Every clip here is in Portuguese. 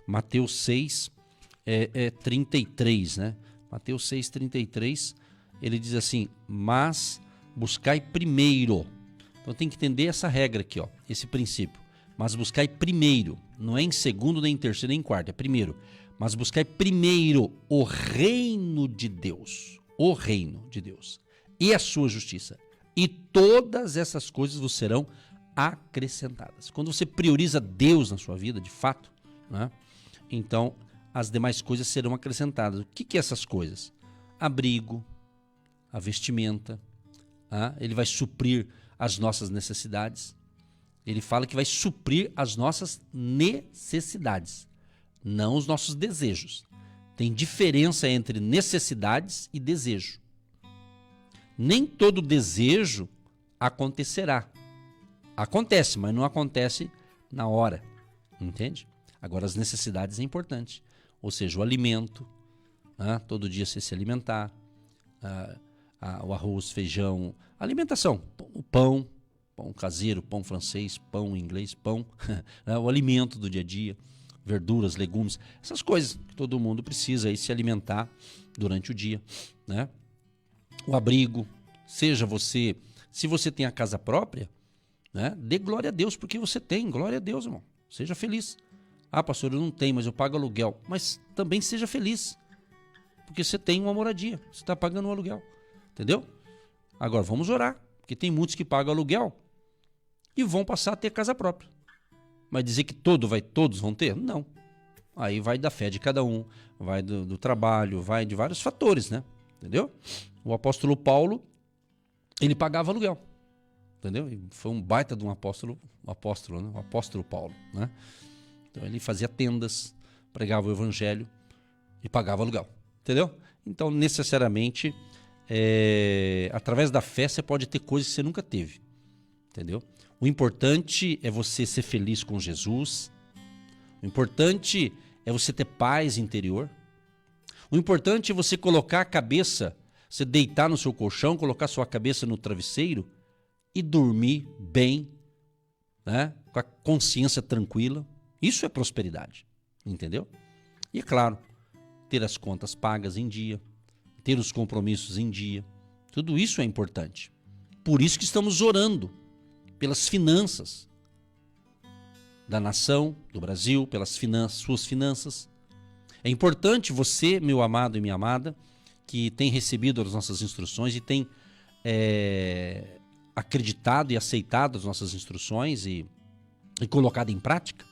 Mateus 6, 33, né? Mateus 6, 33, ele diz assim, mas buscai primeiro. Então tem que entender essa regra aqui, ó, esse princípio. Mas buscai primeiro, não é em segundo, nem em terceiro, nem em quarto, é primeiro. Mas buscai primeiro o reino de Deus, e a sua justiça. E todas essas coisas vos serão acrescentadas. Quando você prioriza Deus na sua vida, de fato, né, então as demais coisas serão acrescentadas. O que é essas coisas? Abrigo, a vestimenta, ele vai suprir as nossas necessidades. Ele fala que vai suprir as nossas necessidades, não os nossos desejos. Tem diferença entre necessidades e desejo. Nem todo desejo acontecerá. Acontece, mas não acontece na hora, entende? Agora, as necessidades é importante. Ou seja, o alimento, todo dia você se alimentar, o arroz, feijão, alimentação, o pão caseiro, pão francês, pão inglês, pão, o alimento do dia a dia, verduras, legumes, essas coisas que todo mundo precisa aí se alimentar durante o dia, né? O abrigo, seja você, se você tem a casa própria, né? Dê glória a Deus porque você tem, glória a Deus, irmão, seja feliz. Ah, pastor, eu não tenho, mas eu pago aluguel, mas também seja feliz, porque você tem uma moradia, você está pagando um aluguel, entendeu? Agora vamos orar, porque tem muitos que pagam aluguel e vão passar a ter casa própria. Mas dizer que todos vão ter? Não. Aí vai da fé de cada um, vai do trabalho, vai de vários fatores, né? Entendeu? O apóstolo Paulo, ele pagava aluguel, entendeu? E foi um baita de um apóstolo, né? O apóstolo Paulo, né? Então ele fazia tendas, pregava o evangelho e pagava aluguel, entendeu? Então necessariamente, através da fé você pode ter coisas que você nunca teve, entendeu? O importante é você ser feliz com Jesus. O importante é você ter paz interior. O importante é você colocar a cabeça, você deitar no seu colchão, colocar sua cabeça no travesseiro e dormir bem, né? Com a consciência tranquila. Isso é prosperidade, entendeu? E é claro, ter as contas pagas em dia, ter os compromissos em dia. Tudo isso é importante. Por isso que estamos orando pelas finanças da nação, do Brasil, pelas suas finanças. É importante você, meu amado e minha amada, que tem recebido as nossas instruções e tem acreditado e aceitado as nossas instruções e colocado em prática.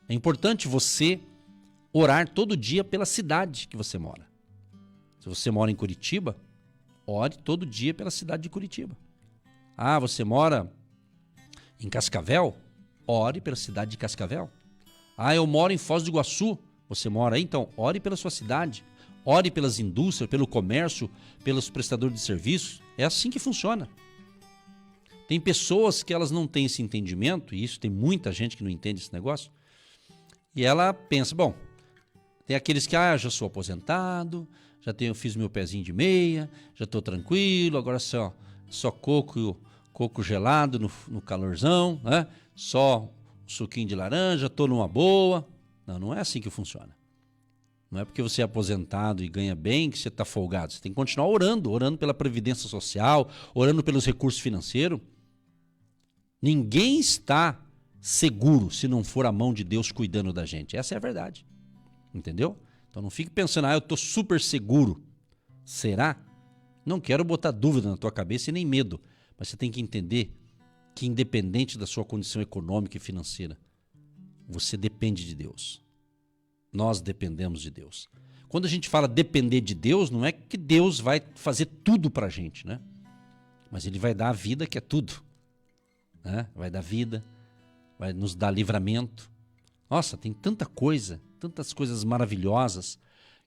É importante você orar todo dia pela cidade que você mora. Se você mora em Curitiba, ore todo dia pela cidade de Curitiba. Ah, você mora em Cascavel? Ore pela cidade de Cascavel. Ah, eu moro em Foz do Iguaçu. Você mora aí? Então, ore pela sua cidade. Ore pelas indústrias, pelo comércio, pelos prestadores de serviços. É assim que funciona. Tem pessoas que elas não têm esse entendimento, e isso tem muita gente que não entende esse negócio, e ela pensa, bom, tem aqueles que, já sou aposentado, fiz meu pezinho de meia, já estou tranquilo, agora só coco gelado no calorzão, né? Só suquinho de laranja, estou numa boa. Não é assim que funciona. Não é porque você é aposentado e ganha bem que você está folgado. Você tem que continuar orando pela previdência social, orando pelos recursos financeiros. Ninguém está seguro se não for a mão de Deus cuidando da gente. Essa é a verdade. Entendeu? Então não fique pensando, eu estou super seguro. Será? Não quero botar dúvida na tua cabeça e nem medo. Mas você tem que entender que independente da sua condição econômica e financeira, você depende de Deus. Nós dependemos de Deus. Quando a gente fala depender de Deus, não é que Deus vai fazer tudo pra gente, né? Mas Ele vai dar a vida, que é tudo. Né? Vai dar vida, vai nos dar livramento. Nossa, tem tanta coisa, tantas coisas maravilhosas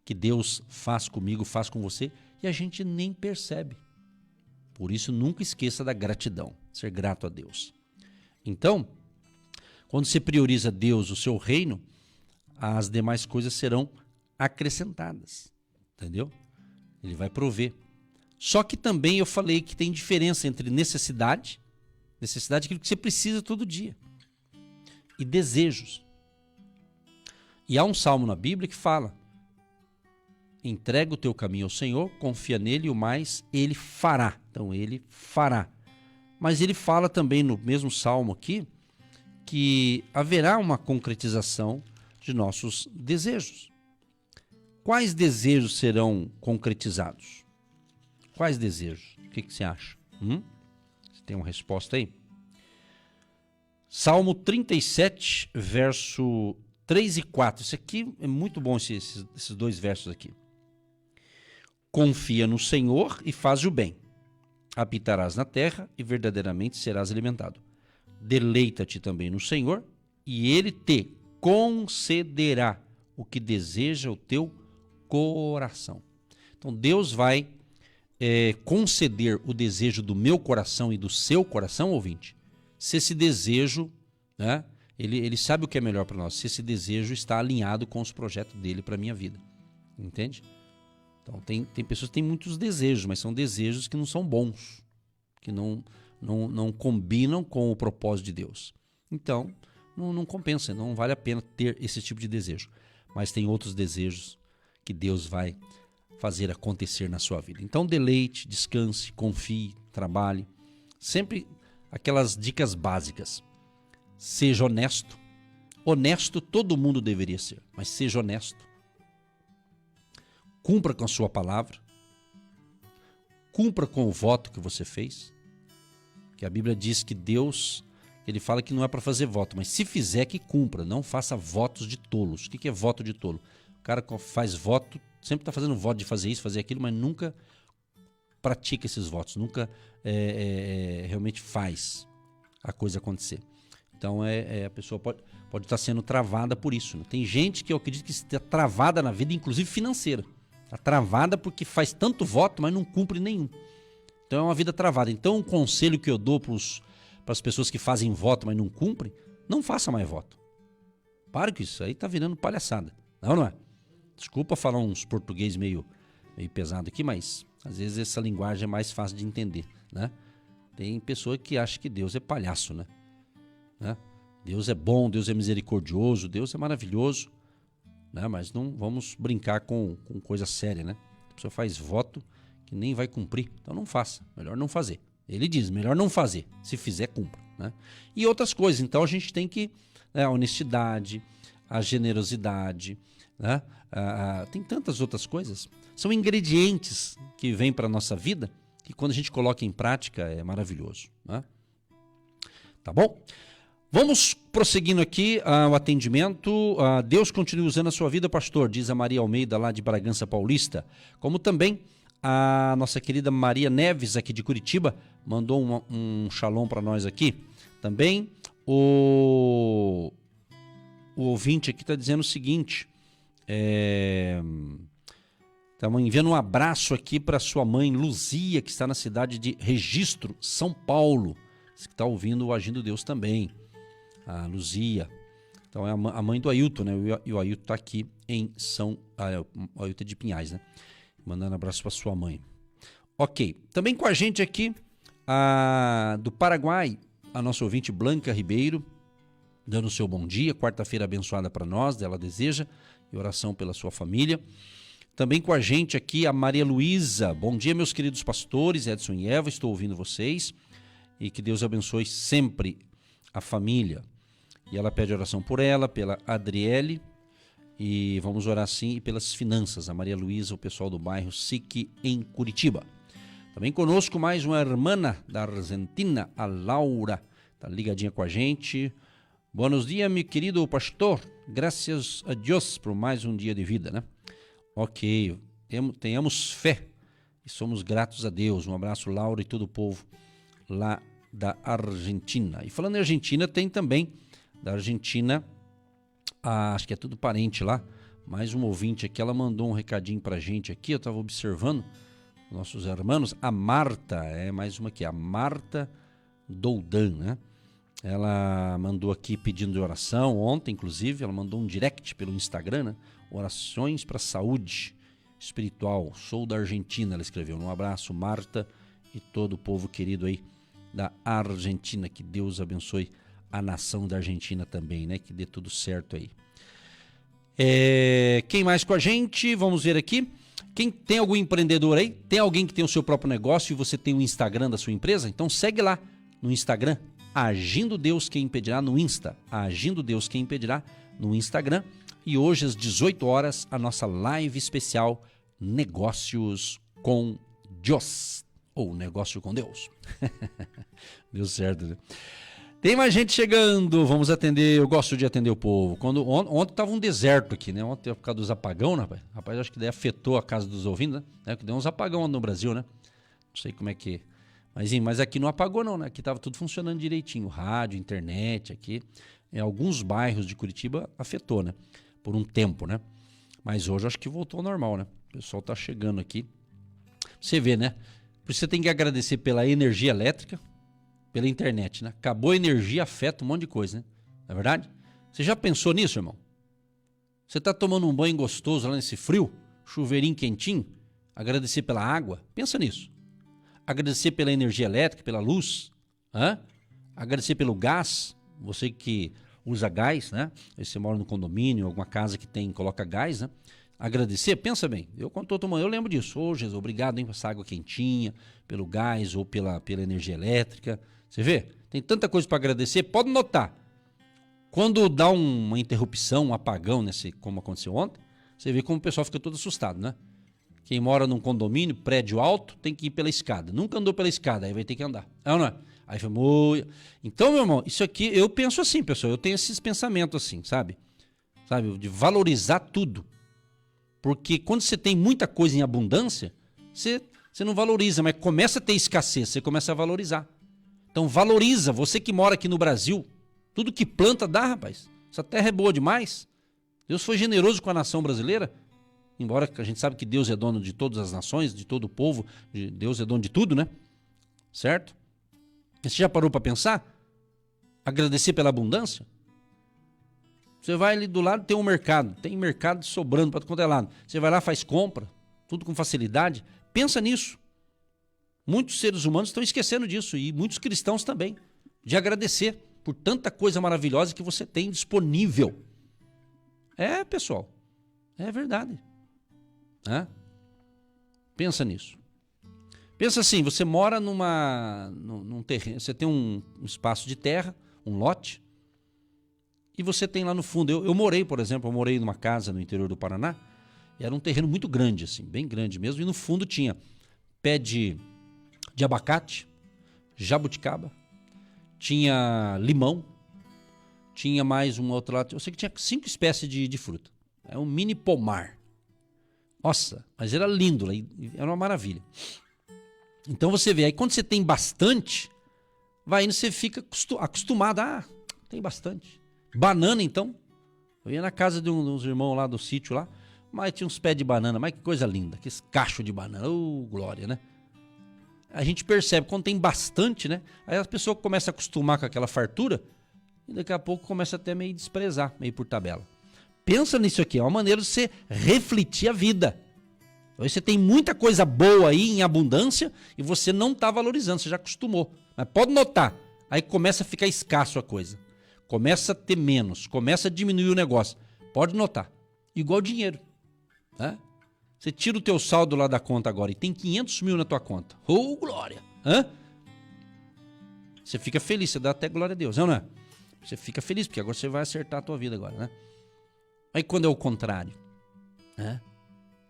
que Deus faz comigo, faz com você, e a gente nem percebe. Por isso, nunca esqueça da gratidão, ser grato a Deus. Então, quando você prioriza Deus, o seu reino, as demais coisas serão acrescentadas, entendeu? Ele vai prover. Só que também eu falei que tem diferença entre necessidade é aquilo que você precisa todo dia, e desejos. E há um salmo na Bíblia que fala: entrega o teu caminho ao Senhor, confia nele e o mais ele fará. Então ele fará. Mas ele fala também no mesmo salmo aqui que haverá uma concretização de nossos desejos. Quais desejos serão concretizados? Quais desejos? O que você acha? Você tem uma resposta aí? Salmo 37, verso 3 e 4. Isso aqui é muito bom, esses dois versos aqui. Confia no Senhor e faz o bem. Habitarás na terra e verdadeiramente serás alimentado. Deleita-te também no Senhor e Ele te concederá o que deseja o teu coração. Então Deus vai conceder o desejo do meu coração e do seu coração, ouvinte, se esse desejo, né, ele sabe o que é melhor para nós, se esse desejo está alinhado com os projetos dele para a minha vida. Entende? Então tem pessoas que têm muitos desejos, mas são desejos que não são bons, que não combinam com o propósito de Deus. Então não compensa, não vale a pena ter esse tipo de desejo. Mas tem outros desejos que Deus vai fazer acontecer na sua vida. Então deleite, descanse, confie, trabalhe. Sempre aquelas dicas básicas. Seja honesto. Honesto todo mundo deveria ser, mas seja honesto. Cumpra com a sua palavra. Cumpra com o voto que você fez. Que a Bíblia diz que Deus, ele fala que não é para fazer voto, mas se fizer, que cumpra. Não faça votos de tolos. O que é voto de tolo? O cara faz voto, sempre está fazendo voto de fazer isso, fazer aquilo, mas nunca pratica esses votos, nunca realmente faz a coisa acontecer. Então a pessoa pode estar sendo travada por isso. Né? Tem gente que eu acredito que está travada na vida, inclusive financeira. Está travada porque faz tanto voto, mas não cumpre nenhum. Então é uma vida travada. Então um conselho que eu dou para as pessoas que fazem voto, mas não cumprem, não faça mais voto. Para com isso, aí está virando palhaçada. Não é? Desculpa falar uns português meio pesado aqui, mas às vezes essa linguagem é mais fácil de entender, né? Tem pessoa que acha que Deus é palhaço, né? Deus é bom, Deus é misericordioso, Deus é maravilhoso, né? Mas não vamos brincar com coisa séria, né? A pessoa faz voto que nem vai cumprir, então não faça, melhor não fazer. Ele diz, melhor não fazer, se fizer, cumpra, né? E outras coisas, então a gente tem que, a honestidade, a generosidade, né? Tem tantas outras coisas, são ingredientes que vêm para a nossa vida, que quando a gente coloca em prática é maravilhoso, né? Tá bom? Vamos prosseguindo aqui o atendimento. Deus continue usando a sua vida, pastor, diz a Maria Almeida, lá de Bragança Paulista. Como também a nossa querida Maria Neves, aqui de Curitiba, mandou um shalom para nós aqui. Também o ouvinte aqui está dizendo o seguinte, estamos enviando um abraço aqui para sua mãe Luzia, que está na cidade de Registro, São Paulo, que está ouvindo o Agindo Deus também. A Luzia, então é a mãe do Ailton, né? E o Ailton está aqui em o Ailton é de Pinhais, né? Mandando um abraço para sua mãe. Ok, também com a gente aqui do Paraguai, a nossa ouvinte Blanca Ribeiro, dando o seu bom dia, quarta-feira abençoada para nós, dela deseja, e oração pela sua família. Também com a gente aqui a Maria Luísa, bom dia meus queridos pastores, Edson e Eva, estou ouvindo vocês, e que Deus abençoe sempre a família. E ela pede oração por ela, pela Adriele, e vamos orar sim, e pelas finanças, a Maria Luísa, o pessoal do bairro Sique, em Curitiba. Também conosco mais uma irmã da Argentina, a Laura, está ligadinha com a gente. Buenos dias, meu querido pastor, graças a Deus por mais um dia de vida, né? Ok, tenhamos fé e somos gratos a Deus. Um abraço, Laura, e todo o povo lá da Argentina. E falando em Argentina, tem também da Argentina, acho que é tudo parente lá, mais um ouvinte aqui, ela mandou um recadinho pra gente aqui, eu estava observando, nossos irmãos, a Marta, mais uma aqui, a Marta Doudan, né? Ela mandou aqui pedindo oração, ontem inclusive, ela mandou um direct pelo Instagram, né? Orações para saúde espiritual, sou da Argentina, ela escreveu. Um abraço, Marta, e todo o povo querido aí da Argentina, que Deus abençoe a nação da Argentina também, né? Que dê tudo certo aí. Quem mais com a gente? Vamos ver aqui. Quem tem algum empreendedor aí? Tem alguém que tem o seu próprio negócio e você tem o Instagram da sua empresa? Então segue lá no Instagram, Agindo Deus Quem Impedirá no Insta. Agindo Deus Quem Impedirá no Instagram. E hoje às 18 horas a nossa live especial Negócios com Deus. Ou Negócio com Deus. Deu certo, né? Tem mais gente chegando, vamos atender, eu gosto de atender o povo. Ontem estava um deserto aqui, né? Ontem por causa dos apagão, né, rapaz? Rapaz, acho que daí afetou a casa dos ouvintes, né? Que deu uns apagão no Brasil, né? Não sei como é que... Mas aqui não apagou não, né? Aqui estava tudo funcionando direitinho, rádio, internet aqui. Em alguns bairros de Curitiba afetou, né? Por um tempo, né? Mas hoje acho que voltou ao normal, né? O pessoal tá chegando aqui. Você vê, né? Você tem que agradecer pela energia elétrica, pela internet, né? Acabou a energia, afeta um monte de coisa, né? Não é verdade? Você já pensou nisso, irmão? Você tá tomando um banho gostoso lá nesse frio, chuveirinho quentinho, agradecer pela água? Pensa nisso. Agradecer pela energia elétrica, pela luz, agradecer pelo gás, você que usa gás, né? Você mora no condomínio, alguma casa que coloca gás, né? Agradecer, pensa bem, quando estou tomando, eu lembro disso. Ô, Jesus, obrigado, hein, por essa água quentinha, pelo gás ou pela energia elétrica. Você vê? Tem tanta coisa para agradecer. Pode notar, quando dá uma interrupção, um apagão, como aconteceu ontem, você vê como o pessoal fica todo assustado, né? Quem mora num condomínio, prédio alto, tem que ir pela escada. Nunca andou pela escada, aí vai ter que andar. É ou não é? Aí foi muito... Então, meu irmão, isso aqui, eu penso assim, pessoal, eu tenho esses pensamentos assim, sabe? De valorizar tudo. Porque quando você tem muita coisa em abundância, você não valoriza, mas começa a ter escassez, você começa a valorizar. Então valoriza, você que mora aqui no Brasil, tudo que planta dá, rapaz. Essa terra é boa demais. Deus foi generoso com a nação brasileira, embora a gente sabe que Deus é dono de todas as nações, de todo o povo, Deus é dono de tudo, né? Certo? Você já parou para pensar? Agradecer pela abundância? Você vai ali do lado, tem um mercado, tem mercado sobrando para todo lado. Você vai lá, faz compra, tudo com facilidade. Pensa nisso. Muitos seres humanos estão esquecendo disso e muitos cristãos também, de agradecer por tanta coisa maravilhosa que você tem disponível. Pessoal, é verdade. Pensa nisso. Pensa assim, você mora num terreno, você tem um espaço de terra, um lote, e você tem lá no fundo, eu morei, por exemplo, numa casa no interior do Paraná, e era um terreno muito grande, assim, bem grande mesmo, e no fundo tinha pé de abacate, jabuticaba, tinha limão, tinha mais um outro lado, eu sei que tinha 5 espécies de fruta, é um mini pomar. Nossa, mas era lindo, era uma maravilha. Então você vê, aí quando você tem bastante, vai indo, você fica acostumado, tem bastante. Banana, então. Eu ia na casa de uns irmãos lá do sítio lá, mas tinha uns pés de banana, mas que coisa linda, que cacho de banana, glória, né? A gente percebe, quando tem bastante, né? Aí a pessoa começa a acostumar com aquela fartura e daqui a pouco começa até meio desprezar, meio por tabela. Pensa nisso aqui, é uma maneira de você refletir a vida. Aí você tem muita coisa boa aí em abundância e você não está valorizando, você já acostumou. Mas pode notar, aí começa a ficar escasso a coisa. Começa a ter menos, começa a diminuir o negócio. Pode notar. Igual dinheiro. Né? Você tira o teu saldo lá da conta agora e tem 500 mil na tua conta. Glória! Você fica feliz, você dá até glória a Deus, não é? Você fica feliz, porque agora você vai acertar a tua vida agora, né? Aí quando é o contrário, né?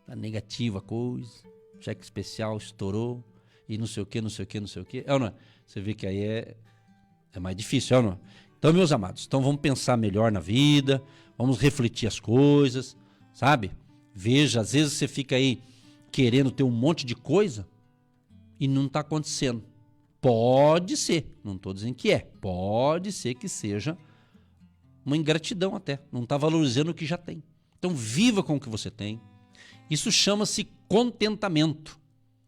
Tá negativa a coisa, cheque especial estourou e não sei o que, não sei o que, não sei o que. É ou não é? Você vê que aí é mais difícil, é ou não é? Então, meus amados, vamos pensar melhor na vida, vamos refletir as coisas, sabe? Veja, às vezes você fica aí querendo ter um monte de coisa e não está acontecendo. Pode ser, não estou dizendo que pode ser que seja uma ingratidão até, não está valorizando o que já tem. Então, viva com o que você tem. Isso chama-se contentamento.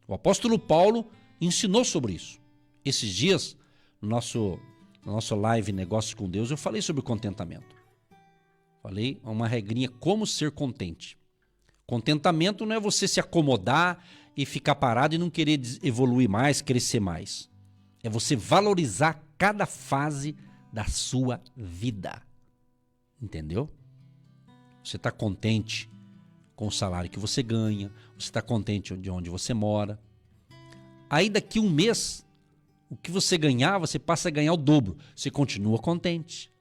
O apóstolo Paulo ensinou sobre isso. Esses dias, no nosso live Negócios com Deus, eu falei sobre contentamento. Falei uma regrinha, como ser contente. Contentamento não é você se acomodar e ficar parado e não querer evoluir mais, crescer mais. É você valorizar cada fase da sua vida. Entendeu? Você está contente com o salário que você ganha? Você está contente de onde você mora? Aí daqui um mês, o que você ganhar, você passa a ganhar o dobro. Você continua contente.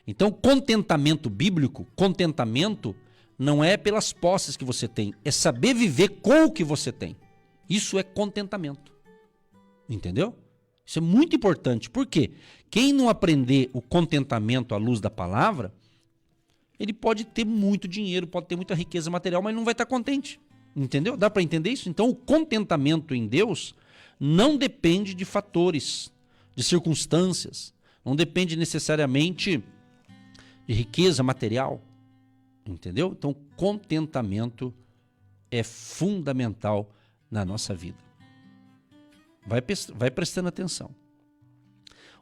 Então, contentamento bíblico, contentamento não é pelas posses que você tem, é saber viver com o que você tem. Isso é contentamento. Entendeu? Isso é muito importante. Por quê? Quem não aprender o contentamento à luz da palavra, ele pode ter muito dinheiro, pode ter muita riqueza material, mas não vai estar contente. Entendeu? Dá para entender isso? Então, o contentamento em Deus não depende de fatores, de circunstâncias, não depende necessariamente de riqueza material. Entendeu? Então, contentamento é fundamental na nossa vida. Vai prestando atenção.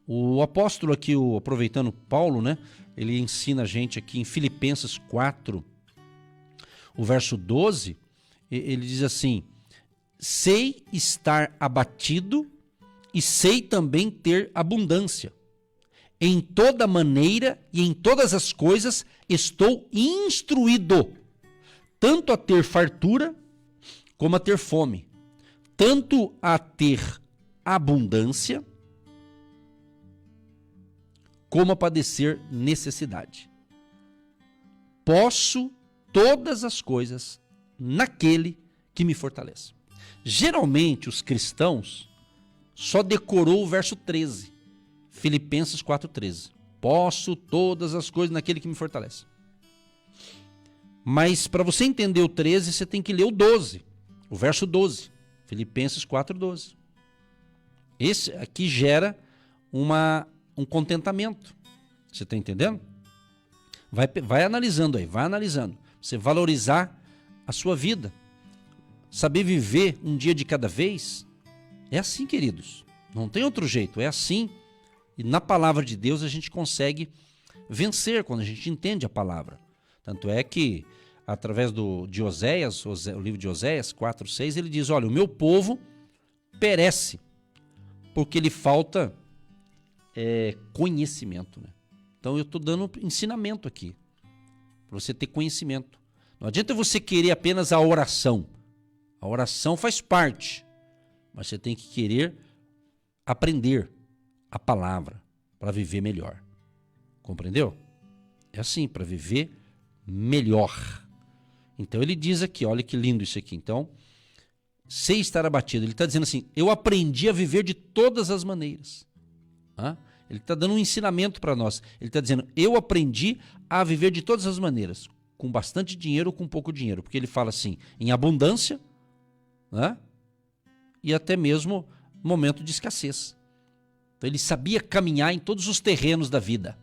O apóstolo aqui, aproveitando Paulo, né? Ele ensina a gente aqui em Filipenses 4, o verso 12, ele diz assim: sei estar abatido e sei também ter abundância. Em toda maneira e em todas as coisas estou instruído, tanto a ter fartura como a ter fome, tanto a ter abundância como a padecer necessidade. Posso todas as coisas naquele que me fortalece. Geralmente os cristãos só decorou o verso 13, Filipenses 4,13. Posso todas as coisas naquele que me fortalece. Mas para você entender o 13, você tem que ler o 12, o verso 12, Filipenses 4,12. Esse aqui gera um contentamento. Você está entendendo? Vai analisando aí, vai analisando. Você valorizar a sua vida. Saber viver um dia de cada vez. É assim, queridos. Não tem outro jeito, é assim. E na palavra de Deus a gente consegue vencer quando a gente entende a palavra. Tanto é que, através de Oséias, o livro de Oséias 4,6, ele diz: olha, o meu povo perece porque lhe falta conhecimento. Né? Então eu estou dando ensinamento aqui, para você ter conhecimento. Não adianta você querer apenas a oração. A oração faz parte, mas você tem que querer aprender a palavra para viver melhor. Compreendeu? É assim, para viver melhor. Então ele diz aqui, olha que lindo isso aqui. Então, sei estar abatido. Ele está dizendo assim: eu aprendi a viver de todas as maneiras. Ele está dando um ensinamento para nós. Ele está dizendo: eu aprendi a viver de todas as maneiras, com bastante dinheiro ou com pouco dinheiro. Porque ele fala assim, em abundância, né? E até mesmo momento de escassez. Então ele sabia caminhar em todos os terrenos da vida.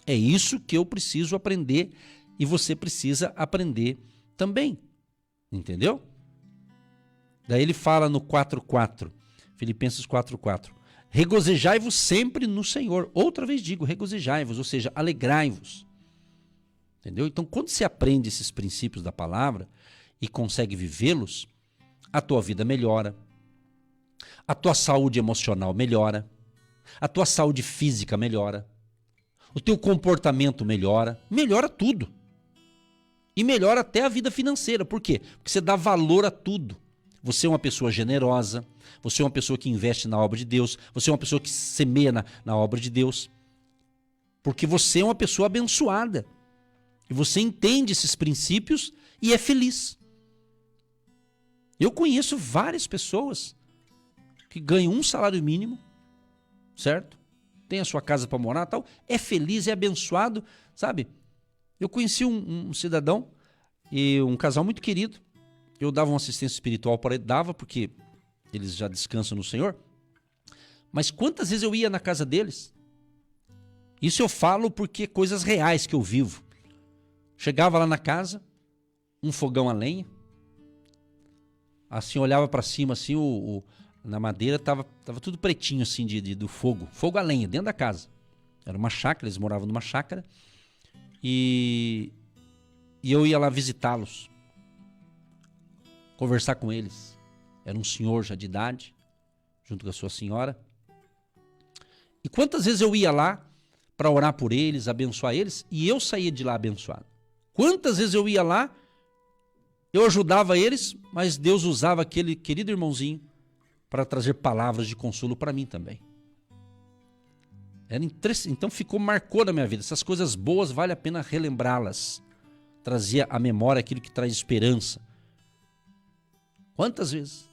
É isso que eu preciso aprender e você precisa aprender também. Entendeu? Daí ele fala no 4,4, Filipenses 4,4. Regozijai-vos sempre no Senhor. Outra vez digo, regozijai-vos, ou seja, alegrai-vos. Entendeu? Então, quando você aprende esses princípios da palavra e consegue vivê-los, a tua vida melhora, a tua saúde emocional melhora, a tua saúde física melhora, o teu comportamento melhora, melhora tudo. E melhora até a vida financeira. Por quê? Porque você dá valor a tudo. Você é uma pessoa generosa, você é uma pessoa que investe na obra de Deus, você é uma pessoa que semeia na obra de Deus. Porque você é uma pessoa abençoada. E você entende esses princípios e é feliz. Eu conheço várias pessoas que ganham um salário mínimo, certo? Tem a sua casa para morar e tal, é feliz, é abençoado, sabe? Eu conheci um cidadão e um casal muito querido. Eu dava uma assistência espiritual para ele, dava porque eles já descansam no Senhor. Mas quantas vezes eu ia na casa deles? Isso eu falo porque coisas reais que eu vivo. Chegava lá na casa, um fogão a lenha, assim olhava para cima, assim na madeira tava tudo pretinho assim do fogo a lenha dentro da casa. Era uma chácara, eles moravam numa chácara e eu ia lá visitá-los, conversar com eles. Era um senhor já de idade, junto com a sua senhora. E quantas vezes eu ia lá para orar por eles, abençoar eles, e eu saía de lá abençoado. Quantas vezes eu ia lá, eu ajudava eles, mas Deus usava aquele querido irmãozinho para trazer palavras de consolo para mim também. Então marcou na minha vida. Essas coisas boas vale a pena relembrá-las. Trazia à memória aquilo que traz esperança. Quantas vezes?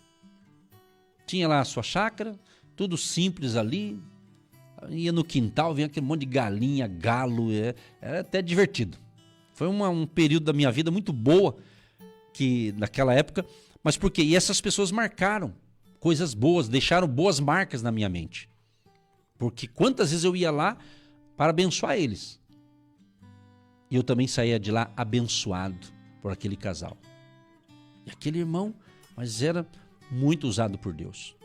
Tinha lá a sua chácara, tudo simples ali. Ia no quintal, vinha aquele monte de galinha, galo. Era até divertido. Foi um período da minha vida muito boa naquela época. Mas por quê? E essas pessoas marcaram coisas boas, deixaram boas marcas na minha mente. Porque quantas vezes eu ia lá para abençoar eles. E eu também saía de lá abençoado por aquele casal. E aquele irmão, mas era muito usado por Deus.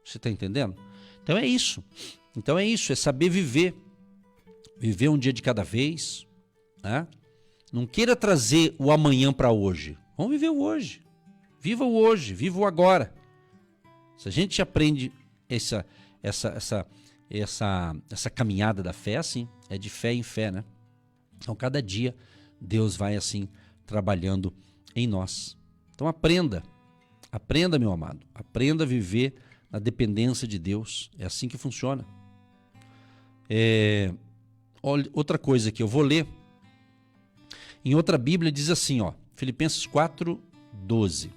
Você está entendendo? Então é isso. É saber viver. Viver um dia de cada vez. Né? Não queira trazer o amanhã para hoje. Vamos viver o hoje. Viva o hoje, viva o agora. Se a gente aprende essa caminhada da fé, assim, é de fé em fé, né? Então, cada dia, Deus vai, assim, trabalhando em nós. Então, aprenda, meu amado. Aprenda a viver na dependência de Deus. É assim que funciona. Olha, outra coisa que eu vou ler. Em outra Bíblia diz assim, ó, Filipenses 4:12.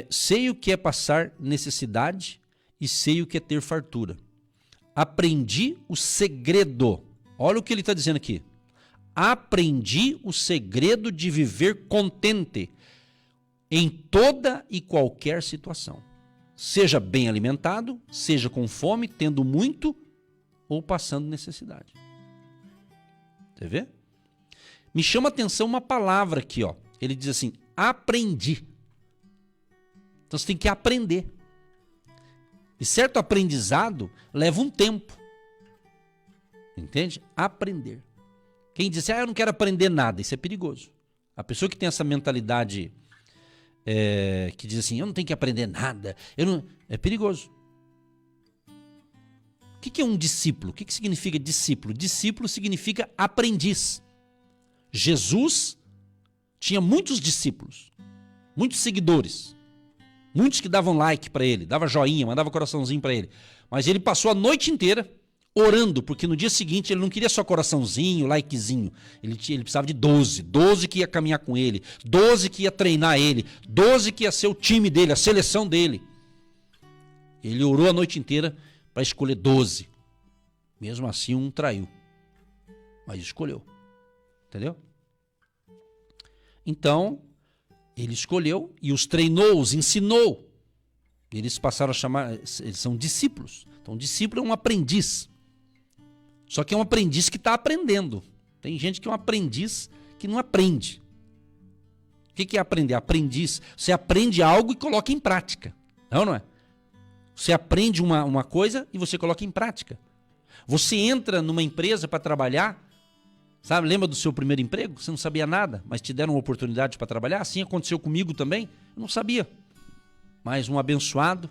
Sei o que é passar necessidade e sei o que é ter fartura. Aprendi o segredo. Olha o que ele está dizendo aqui. Aprendi o segredo de viver contente em toda e qualquer situação. Seja bem alimentado, seja com fome, tendo muito ou passando necessidade. Você vê? Me chama a atenção uma palavra aqui, ó. Ele diz assim, aprendi. Então você tem que aprender. E certo aprendizado leva um tempo. Entende? Aprender. Quem diz, eu não quero aprender nada, isso é perigoso. A pessoa que tem essa mentalidade que diz assim, eu não tenho que aprender nada, é perigoso. O que é um discípulo? O que significa discípulo? Discípulo significa aprendiz. Jesus tinha muitos discípulos, muitos seguidores. Muitos que davam like para ele, dava joinha, mandava coraçãozinho para ele. Mas ele passou a noite inteira orando, porque no dia seguinte ele não queria só coraçãozinho, likezinho. Ele precisava de 12 que ia caminhar com ele, 12 que ia treinar ele, 12 que ia ser o time dele, a seleção dele. Ele orou a noite inteira para escolher 12. Mesmo assim, um traiu. Mas escolheu. Entendeu? Então, ele escolheu e os treinou, os ensinou. Eles passaram a chamar, eles são discípulos. Então, discípulo é um aprendiz. Só que é um aprendiz que está aprendendo. Tem gente que é um aprendiz que não aprende. O que é aprender? Aprendiz. Você aprende algo e coloca em prática. Não é? Você aprende uma coisa e você coloca em prática. Você entra numa empresa para trabalhar, sabe? Lembra do seu primeiro emprego? Você não sabia nada, mas te deram uma oportunidade para trabalhar? Assim aconteceu comigo também. Eu não sabia. Mas um abençoado,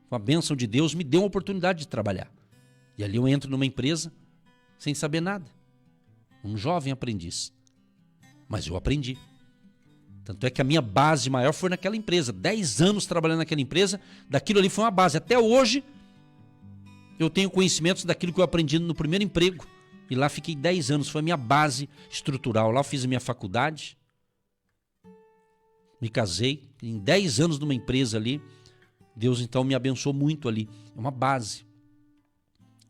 com a bênção de Deus, me deu uma oportunidade de trabalhar. E ali eu entro numa empresa sem saber nada. Um jovem aprendiz. Mas eu aprendi. Tanto é que a minha base maior foi naquela empresa. 10 anos trabalhando naquela empresa, daquilo ali foi uma base. Até hoje, eu tenho conhecimentos daquilo que eu aprendi no primeiro emprego. E lá fiquei 10 anos, foi a minha base estrutural. Lá eu fiz a minha faculdade, me casei. Em 10 anos numa empresa ali, Deus então me abençoou muito ali. É uma base.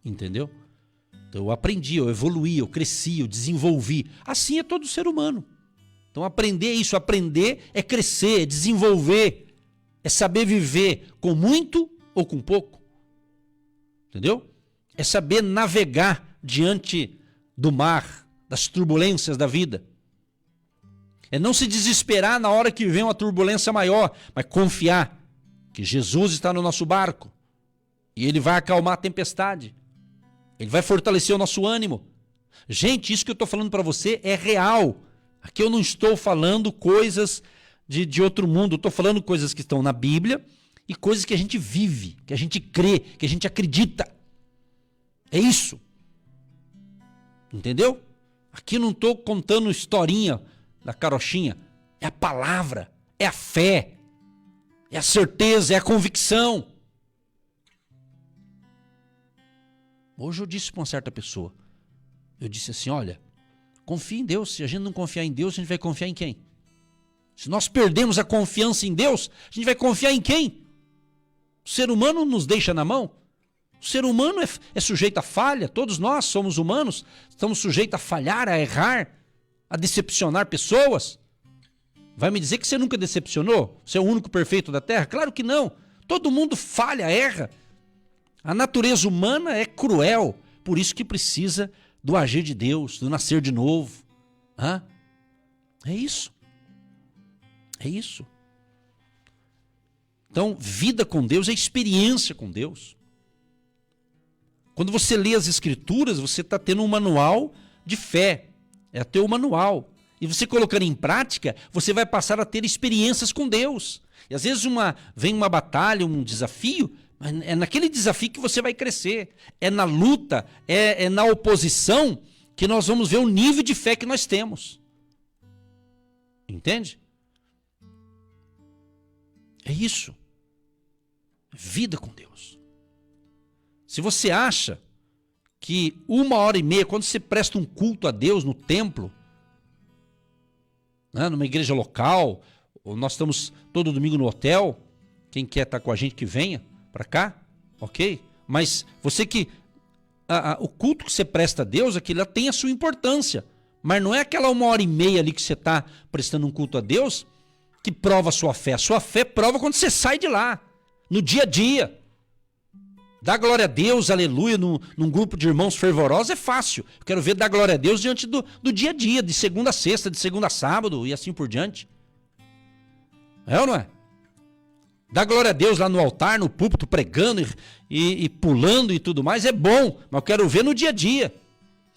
Entendeu? Então eu aprendi, eu evoluí, eu cresci, eu desenvolvi. Assim é todo ser humano. Então aprender é isso, aprender é crescer, é desenvolver, é saber viver com muito ou com pouco. Entendeu? É saber navegar diante do mar, das turbulências da vida. É não se desesperar na hora que vem uma turbulência maior, mas confiar que Jesus está no nosso barco e Ele vai acalmar a tempestade. Ele vai fortalecer o nosso ânimo. Gente, isso que eu estou falando para você é real. Aqui eu não estou falando coisas de outro mundo. Eu estou falando coisas que estão na Bíblia e coisas que a gente vive, que a gente crê, que a gente acredita. É isso. Entendeu? Aqui não estou contando historinha da carochinha. É a palavra, é a fé, é a certeza, é a convicção. Hoje eu disse para uma certa pessoa, eu disse assim, olha, confia em Deus. Se a gente não confiar em Deus, a gente vai confiar em quem? Se nós perdemos a confiança em Deus, a gente vai confiar em quem? O ser humano nos deixa na mão. O ser humano é sujeito a falha, todos nós somos humanos, estamos sujeitos a falhar, a errar, a decepcionar pessoas. Vai me dizer que você nunca decepcionou? Você é o único perfeito da Terra? Claro que não. Todo mundo falha, erra. A natureza humana é cruel, por isso que precisa do agir de Deus, do nascer de novo. É isso. É isso. Então, vida com Deus é experiência com Deus. Quando você lê as Escrituras, você está tendo um manual de fé. É teu manual. E você colocando em prática, você vai passar a ter experiências com Deus. E às vezes vem uma batalha, um desafio, mas é naquele desafio que você vai crescer. É na luta, é na oposição que nós vamos ver o nível de fé que nós temos. Entende? É isso. Vida com Deus. Se você acha que 1h30, quando você presta um culto a Deus no templo, né, numa igreja local, ou nós estamos todo domingo no hotel, quem quer estar com a gente que venha para cá, ok? Mas você que... o culto que você presta a Deus, aquilo tem a sua importância, mas não é aquela 1h30 ali que você está prestando um culto a Deus que prova a sua fé. A sua fé prova quando você sai de lá, no dia a dia. Dar glória a Deus, aleluia, num grupo de irmãos fervorosos é fácil. Eu quero ver dar glória a Deus diante do dia a dia, de segunda a sexta, de segunda a sábado e assim por diante. É ou não é? Dar glória a Deus lá no altar, no púlpito, pregando e pulando e tudo mais é bom, mas eu quero ver no dia a dia.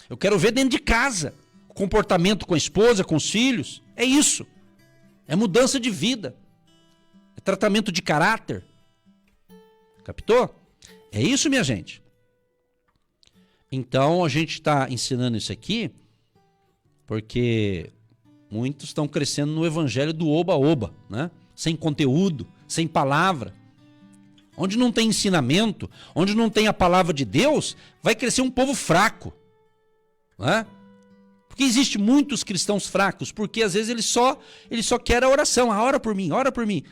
Eu quero ver dentro de casa, o comportamento com a esposa, com os filhos. É isso. É mudança de vida. É tratamento de caráter. Captou? É isso, minha gente. Então, a gente está ensinando isso aqui porque muitos estão crescendo no evangelho do oba-oba, né? Sem conteúdo, sem palavra. Onde não tem ensinamento, onde não tem a palavra de Deus, vai crescer um povo fraco. Né? Porque existe muitos cristãos fracos, porque às vezes ele só quer a oração. Ora por mim, ora por mim.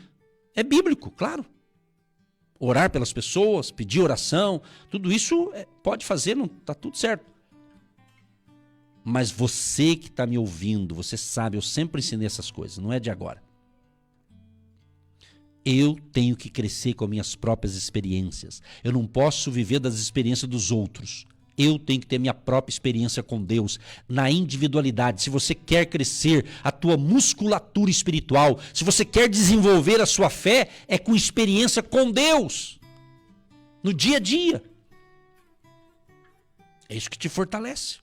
É bíblico, claro. Orar pelas pessoas, pedir oração, tudo isso pode fazer, não está tudo certo. Mas você que está me ouvindo, você sabe, eu sempre ensinei essas coisas, não é de agora. Eu tenho que crescer com as minhas próprias experiências. Eu não posso viver das experiências dos outros. Eu tenho que ter minha própria experiência com Deus, na individualidade. Se você quer crescer a tua musculatura espiritual, se você quer desenvolver a sua fé, é com experiência com Deus, no dia a dia. É isso que te fortalece.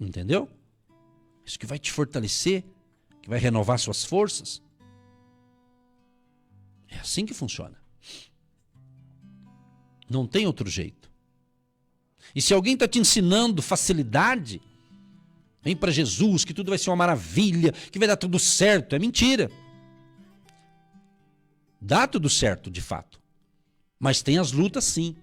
Entendeu? Isso que vai te fortalecer, que vai renovar suas forças. É assim que funciona. Não tem outro jeito. E se alguém está te ensinando facilidade, vem para Jesus, que tudo vai ser uma maravilha, que vai dar tudo certo, é mentira. Dá tudo certo, de fato. Mas tem as lutas, sim.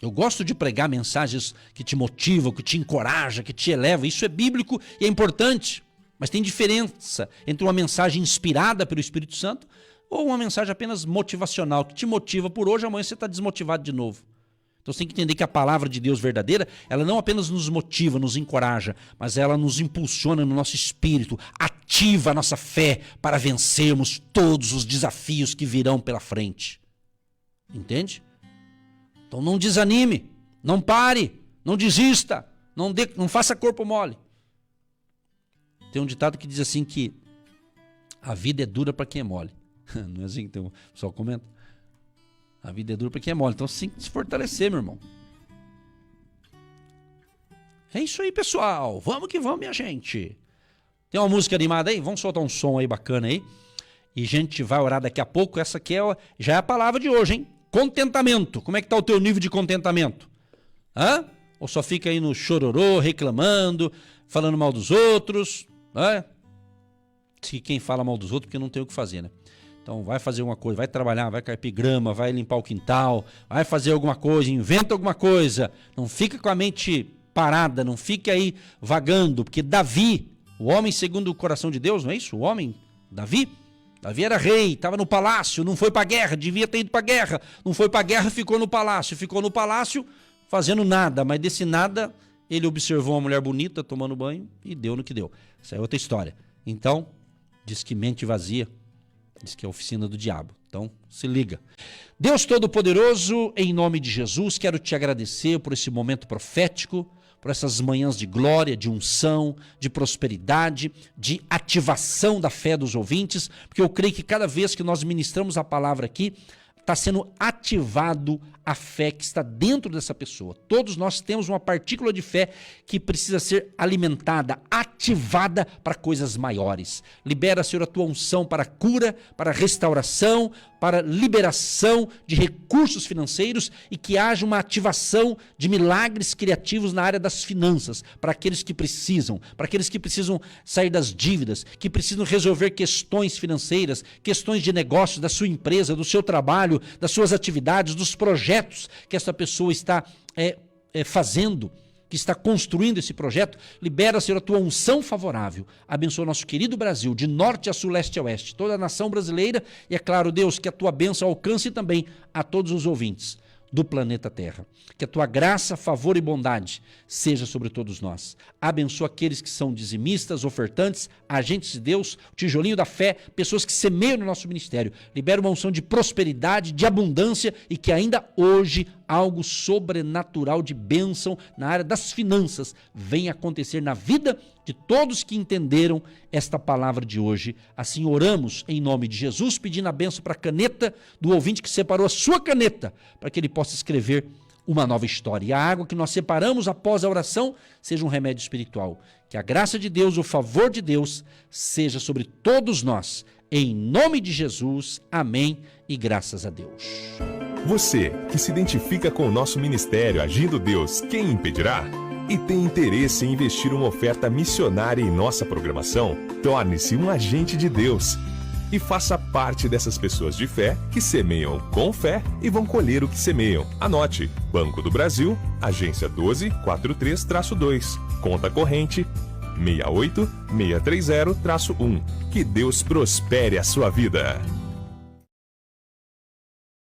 Eu gosto de pregar mensagens que te motivam, que te encorajam, que te elevam. Isso é bíblico e é importante. Mas tem diferença entre uma mensagem inspirada pelo Espírito Santo ou uma mensagem apenas motivacional, que te motiva por hoje, amanhã você está desmotivado de novo. Então você tem que entender que a palavra de Deus verdadeira, ela não apenas nos motiva, nos encoraja, mas ela nos impulsiona no nosso espírito, ativa a nossa fé para vencermos todos os desafios que virão pela frente. Entende? Então não desanime, não pare, não desista, não faça corpo mole. Tem um ditado que diz assim que a vida é dura para quem é mole. Não é assim que o pessoal comenta? A vida é dura para quem é mole. Então você tem que se fortalecer, meu irmão. É isso aí, pessoal. Vamos que vamos, minha gente. Tem uma música animada aí? Vamos soltar um som aí bacana aí. E a gente vai orar daqui a pouco. Essa aqui já é a palavra de hoje, hein? Contentamento. Como é que está o teu nível de contentamento? Ou só fica aí no chororô, reclamando, falando mal dos outros? Se quem fala mal dos outros porque não tem o que fazer, né? Então vai fazer alguma coisa, vai trabalhar, vai carpir grama, vai limpar o quintal, vai fazer alguma coisa, inventa alguma coisa. Não fica com a mente parada, não fique aí vagando, porque Davi, o homem segundo o coração de Deus, não é isso? O homem, Davi era rei, estava no palácio, não foi para a guerra, devia ter ido para a guerra, não foi para a guerra, ficou no palácio fazendo nada, mas desse nada ele observou uma mulher bonita tomando banho e deu no que deu. Essa é outra história. Então, diz que mente vazia, diz que é a oficina do diabo. Então, se liga. Deus Todo-Poderoso, em nome de Jesus, quero te agradecer por esse momento profético, por essas manhãs de glória, de unção, de prosperidade, de ativação da fé dos ouvintes, porque eu creio que cada vez que nós ministramos a palavra aqui, está sendo ativado a fé que está dentro dessa pessoa. Todos nós temos uma partícula de fé que precisa ser alimentada, ativada para coisas maiores. Libera, Senhor, a tua unção para cura, para restauração, para liberação de recursos financeiros e que haja uma ativação de milagres criativos na área das finanças, para aqueles que precisam sair das dívidas, que precisam resolver questões financeiras, questões de negócios da sua empresa, do seu trabalho, das suas atividades, dos projetos que essa pessoa está fazendo, que está construindo esse projeto. Libera, Senhor, a tua unção favorável. Abençoa nosso querido Brasil, de norte a sul, leste a oeste, toda a nação brasileira. E é claro, Deus, que a tua bênção alcance também a todos os ouvintes do planeta Terra. Que a tua graça, favor e bondade seja sobre todos nós. Abençoa aqueles que são dizimistas, ofertantes, agentes de Deus, tijolinho da fé, pessoas que semeiam no nosso ministério. Libera uma unção de prosperidade, de abundância e que ainda hoje algo sobrenatural de bênção na área das finanças venha acontecer na vida de todos que entenderam esta palavra de hoje. Assim oramos em nome de Jesus, pedindo a bênção para a caneta do ouvinte que separou a sua caneta, para que ele possa escrever uma nova história. E a água que nós separamos após a oração seja um remédio espiritual. Que a graça de Deus, o favor de Deus seja sobre todos nós. Em nome de Jesus, amém e graças a Deus. Você que se identifica com o nosso ministério Agindo Deus, quem impedirá? E tem interesse em investir uma oferta missionária em nossa programação? Torne-se um agente de Deus e faça parte dessas pessoas de fé que semeiam com fé e vão colher o que semeiam. Anote: Banco do Brasil, agência 1243-2, conta corrente 68630-1. Que Deus prospere a sua vida.